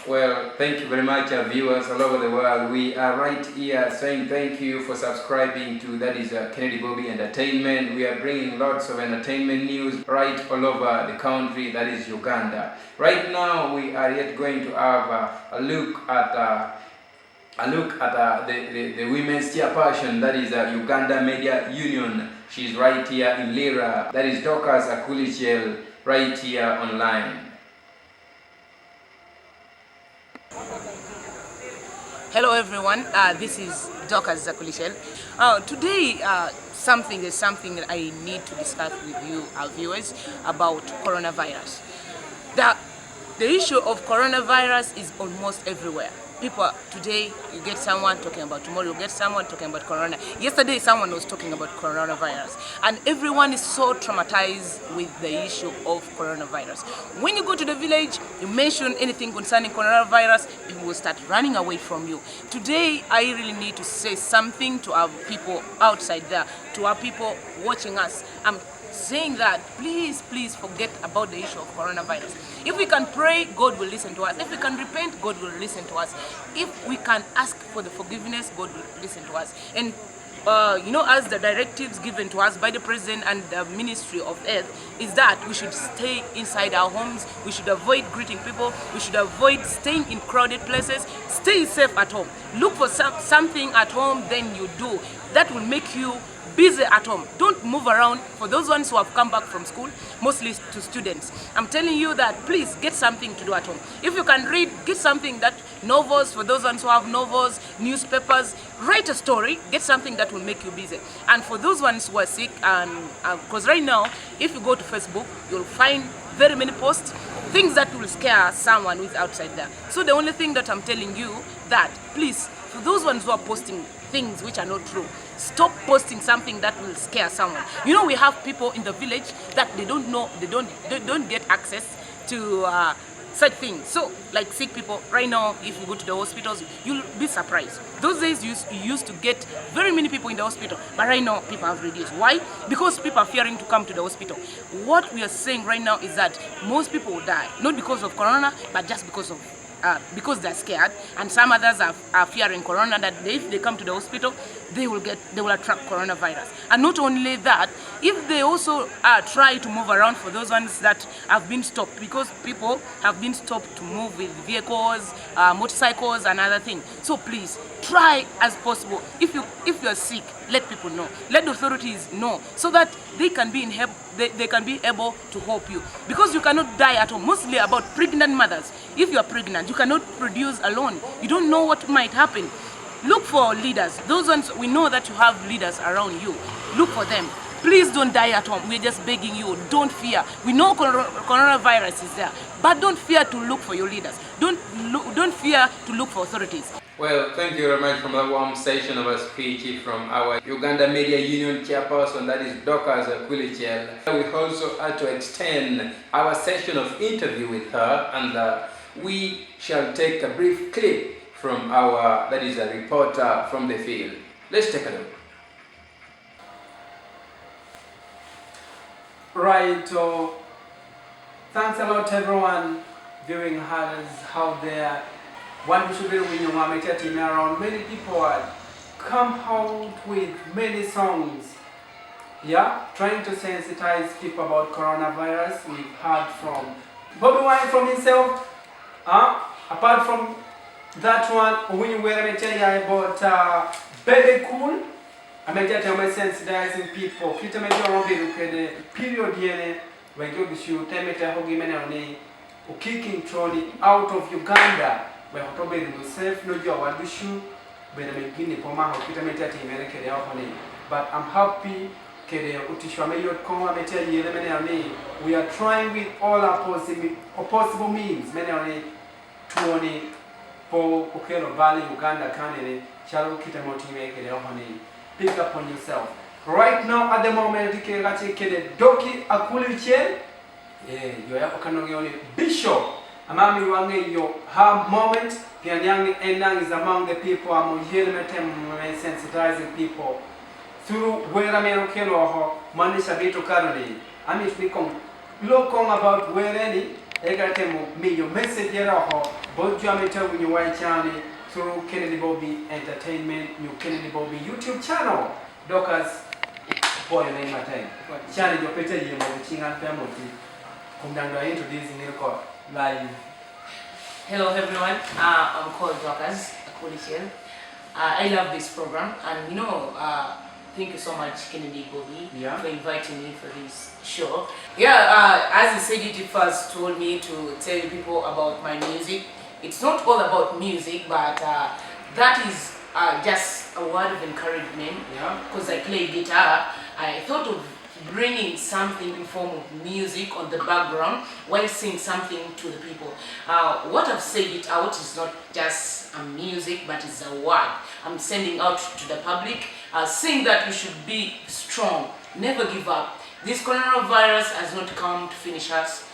Well, thank you very much, our viewers all over the world. We are right here saying thank you for subscribing to Kennedy Bobie Entertainment. We are bringing lots of entertainment news right all over the country, that is Uganda. Right now, we are yet going to have a look at the women's chairperson, that is Uganda Media Union. She's right here in Lira. That is Dorcus Akullo, right here online. Hello everyone, this is Dorcus Akullo. Today, there's something that I need to discuss with you, our viewers, about coronavirus. The issue of coronavirus is almost everywhere. People, today you get someone talking about, tomorrow you get someone talking about corona. Yesterday someone was talking about coronavirus, and everyone is so traumatized with the issue of coronavirus. When you go to the village, you mention anything concerning coronavirus, people will start running away from you. Today I really need to say something to our people outside there, to our people watching us. I'm saying that please forget about the issue of coronavirus. If we can pray, God will listen to us. If we can repent, God will listen to us. If we can ask for the forgiveness, God will listen to us. And as the directives given to us by the President and the Ministry of Health is that we should stay inside our homes, we should avoid greeting people, we should avoid staying in crowded places, stay safe at home. Look for something at home, then you do. That will make you busy at home. Don't move around. For those ones who have come back from school, mostly to students, I'm telling you that please get something to do at home. If you can read, get something that novels, for those ones who have novels, newspapers, write a story, get something that will make you busy. And for those ones who are sick, because right now, if you go to Facebook, you'll find very many posts, things that will scare someone who's outside there. So the only thing that I'm telling you that please, for those ones who are posting things which are not true, stop posting something that will scare someone. You know, we have people in the village that they don't know, they don't get access to such things. So, like sick people, right now, if you go to the hospitals, you'll be surprised. Those days you used to get very many people in the hospital, but right now people have reduced. Why? Because people are fearing to come to the hospital. What we are saying right now is that most people will die, not because of corona, but just because they're scared, and some others are fearing corona, that if they come to the hospital, they will attract coronavirus. And not only that, if they also try to move around, for those ones that have been stopped, because people have been stopped to move with vehicles, motorcycles and other things. So please try as possible. If you're sick, let people know, let the authorities know, so that they can be able to help you, because you cannot die at home. Mostly about pregnant mothers. If you are pregnant, you cannot produce alone. You don't know what might happen. Look for leaders. Those ones, we know that you have leaders around you. Look for them. Please don't die at home. We're just begging you, don't fear. We know coronavirus is there, but don't fear to look for your leaders. Don't fear to look for authorities. Well, thank you very much for that warm session of a speech from our Uganda Media Union chairperson, that is Dorcus Akullo. We also had to extend our session of interview with her, and we shall take a brief clip from a reporter from the field. Let's take a look. Right, thanks a lot everyone viewing us out there. One should be with your mama team around. Many people come out with many songs, trying to sensitize people about coronavirus. We've heard from Bobie Wine from himself. Apart from that one, when you were about Baby Cool, I may tell you sensitizing people. Kita may tell you the period here when you should tell me to give kicking trolley out of Uganda. But I'm happy we are trying with all our possible means. Pick up on yourself. Right now at the moment, Doki Akullo, Bishop. Amami wange yo her moment, Pianyang Enang is among the people, I'm sensitizing people through where I may Kelo Manisha Bito Karali. I mean, we come look on about where any Egatemo me your message yeraho both jameta when you white channel through Kennedy Bobie Entertainment, new Kennedy Bobie YouTube channel. Dorcus, for your name, Martin. Channel your picture, you know, King and family. Come down to introduce Nilko live. Hello everyone, I'm called Dorcus, Akullo. I love this program, and thank you so much, Kennedy Bobie, for inviting me for this show. As you said, it first told me to tell people about my music. It's not all about music, but that is just a word of encouragement. Because I play guitar, I thought of bringing something in form of music on the background while saying something to the people. What I've said it out is not just a music, but it's a word I'm sending out to the public, saying that we should be strong, never give up. This coronavirus has not come to finish us.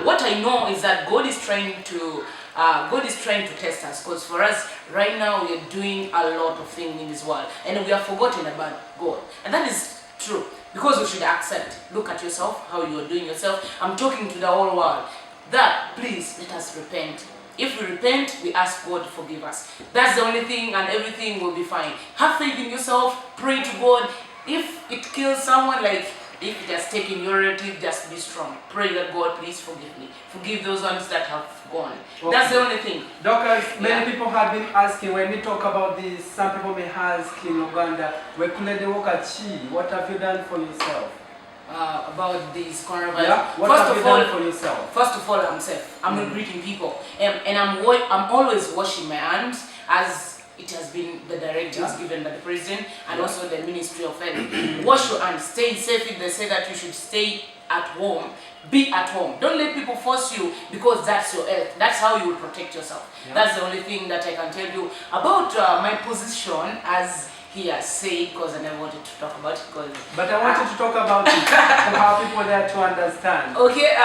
What I know is that God is trying to test us, because for us right now we are doing a lot of things in this world and we have forgotten about God, and that is true, because we should accept. Look at yourself, how you are doing yourself. I'm talking to the whole world that please let us repent. If we repent, we ask God to forgive us. That's the only thing, and everything will be fine. Have faith in yourself, pray to God. If it kills someone, like if it has taken your relative, just be strong. Pray that God, please forgive me. Forgive those ones that have gone. Okay. That's the only thing. Dorcus, many people have been asking, when we talk about this, some people may ask in Uganda, what have you done for yourself? About this coronavirus. Yeah? What have you done for yourself? First of all, I'm safe. I'm not greeting people. And I'm always washing my hands, as it has been the directives given by the president and also the Ministry of Health. Wash your hands, stay safe. If they say that you should stay at home, be at home. Don't let people force you, because that's your health. That's how you will protect yourself. That's the only thing that I can tell you about my position, as he has said, because I never wanted to talk about it. But I wanted to talk about it for how people there to understand. Okay,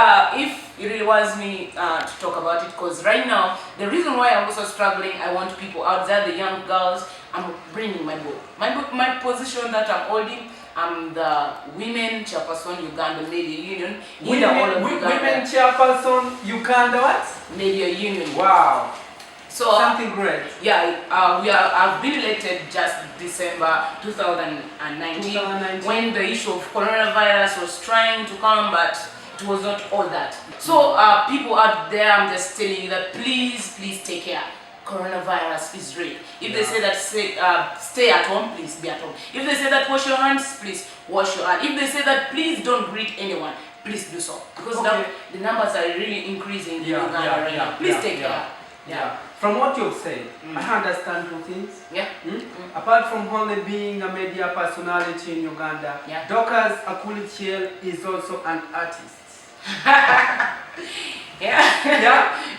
if you really wants me to talk about it, because right now, the reason why I'm also struggling, I want people out there, the young girls, I'm bringing my book. My position that I'm holding, I'm the Women Chairperson, Uganda Media Union. Women Chairperson, Uganda what? Media Union. Wow. So, something great. Yeah, I've been elected just December 2019, when the issue of coronavirus was trying to come, but it was not all that. So people out there, I'm just telling you that please take care. Coronavirus is real. If they say that stay at home, please be at home. If they say that wash your hands, please wash your hands. If they say that please don't greet anyone, please do so. Because the numbers are really increasing in Uganda right now. Please take care. Yeah. From what you've said, I understand two things. Apart from only being a media personality in Uganda, Dorcus Akullo is also an artist.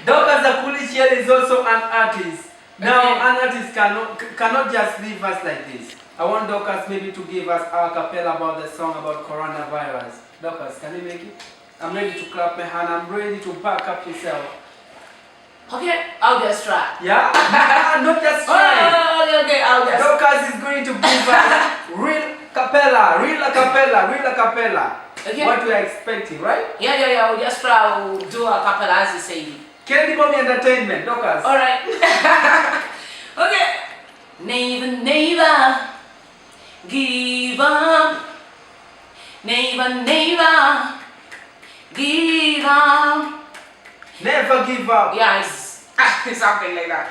Dorcus Akullo is also an artist. Now, an artist cannot just leave us like this. I want Dorcus maybe to give us a cappella about the song about coronavirus. Dorcus, can you make it? I'm ready to clap my hand. I'm ready to back up yourself. Okay, I'll just try. Yeah? Not just try. Okay, I'll just. Dorcus is going to give us real a cappella. Okay. What we are expecting, right? Yeah, I'll just try. I'll do a cappella as you say. Kennedy Bobie Entertainment, Dorcus. Alright. Okay. Never give up. Never give up. Never give up. Yeah, it's something like that,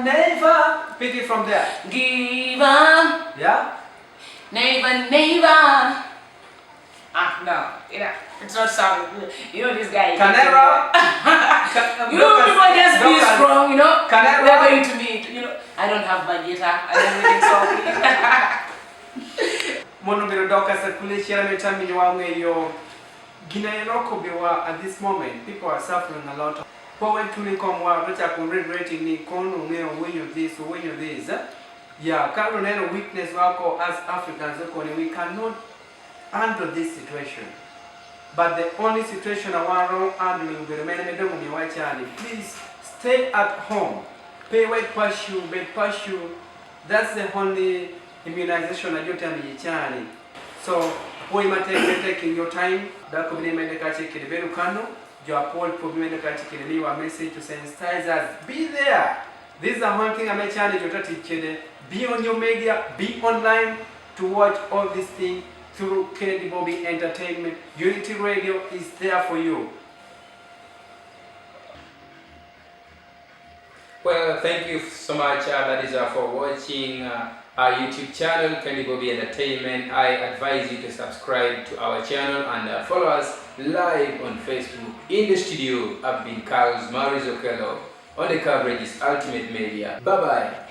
Never. Pick it from there. Give up. Yeah? Never. No, it's not sounding good. This guy. Canera. People just be strong, Canera. We're going to meet, I don't have my guitar. I don't really song. Monobiro Dorcus Akullo Chairperson wange yo Gina Biwa at this moment. People are suffering a lot. When to come wa regretting ni kono when you this or when you this. Yeah, current weakness as Africans we cannot handle this situation. But the only situation I want handling the remaining please stay at home. Pay weight pursue, bed pursue. That's the only immunization I do tell me. So we might taking your time. That could be made a check in the Kano. your poll probably a message to sensitizers. Be there. This is one thing I may challenge you. Be on your media, be online to watch all these things through Kennedy Bobie Entertainment. Unity Radio is there for you. Well, thank you so much, that is for watching our YouTube channel, Kennedy Bobie Entertainment. I advise you to subscribe to our channel and follow us live on Facebook. In the studio, I've been Carlos Maurice Echel. On the coverage is Ultimate Media. Bye-bye.